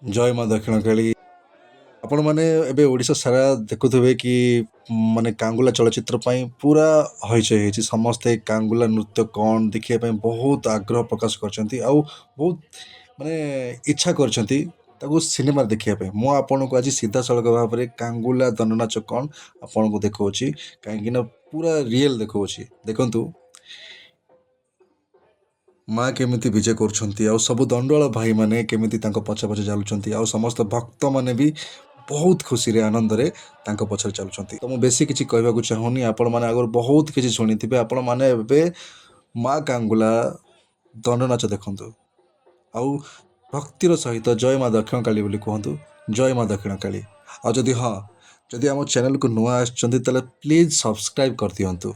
जय माँ दक्षिण काली। आपण मैंने एबे ओडिशा सारा देखुथिबे कि माने कांगुला चलचित्र ପାଇଁ पूरा हइचइ ହେଇଛି ସମସ୍ତେ कांगुला नृत्य कौन देखिया ପାଇଁ बहुत आग्रह प्रकाश करछंती ଆଉ बहुत ମାନେ इच्छा करछंती ताकू सिनेमा देखिया ପାଇଁ ମୁଁ ଆପଣଙ୍କୁ ଆଜି ସିଧାସଳଖ ଭାବରେ କାଙ୍ଗୁଲା ଦଣ୍ଡନାଚ କଣ ଆପଣଙ୍କୁ ଦେଖଉଛି କାହିଁକି ନା ପୁରା ରିଏଲ ଦେଖଉଛି ଦେଖନ୍ତୁ माँ केमिति विजय କରୁଛନ୍ତି ଆଉ ସବୁ ଦଣ୍ଡୁଆଳ ଭାଇମାନେ କେମିତି ତାଙ୍କ ପଛେ ପଛେ ଚାଲୁଛନ୍ତି ଆଉ ସମସ୍ତ ଭକ୍ତମାନେ ବି ବହୁତ ଖୁସିରେ ଆନନ୍ଦରେ ତାଙ୍କ ପଛରେ ଚାଲୁଛନ୍ତି ତ ମୁଁ ବେଶୀ କିଛି କହିବାକୁ ଚାହୁଁନି ଆପଣମାନେ ଆଗରୁ ବହୁତ କିଛି ଶୁଣିଥିବେ ଆପଣମାନେ ଏବେ ମା କାଙ୍ଗୁଲା ଦଣ୍ଡନାଚ ଦେଖନ୍ତୁ ଆଉ ଭକ୍ତିର ସହିତ ଜୟ ମା ଦକ୍ଷିଣ କାଳୀ ବୋଲି କୁହନ୍ତୁ ଜୟ ମା ଦକ୍ଷିଣ କାଳୀ ଆଉ ଯଦି ହଁ ଯଦି ଆମ ଚ୍ୟାନେଲକୁ ନୂଆ ଆସିଛନ୍ତି ତାହେଲେ ପ୍ଲିଜ୍ ସବସ୍କ୍ରାଇବ୍ କରିଦିଅନ୍ତୁ।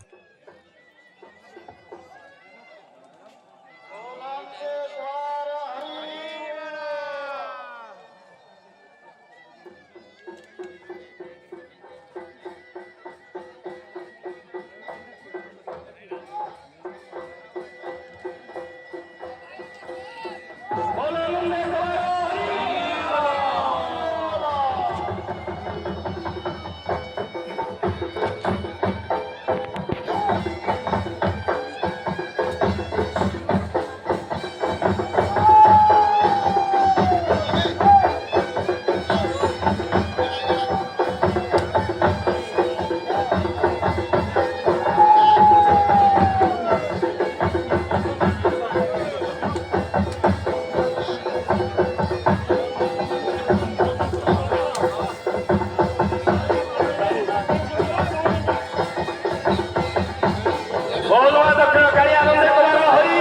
बोलो दक्षिण काली आनंद कुमार हरि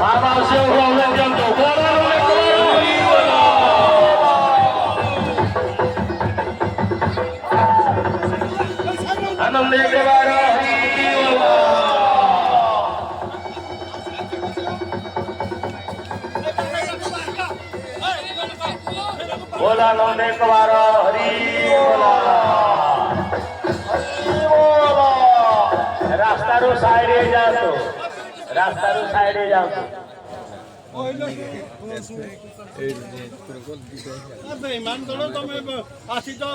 बाबा शिव गोविंद जंतु बोलो आनंद कुमार हरि बोला आनंद कुमार हरि रास्तारू साइड जातो रास्तारू साइड जातो इमान दौड़ तुम आसी तो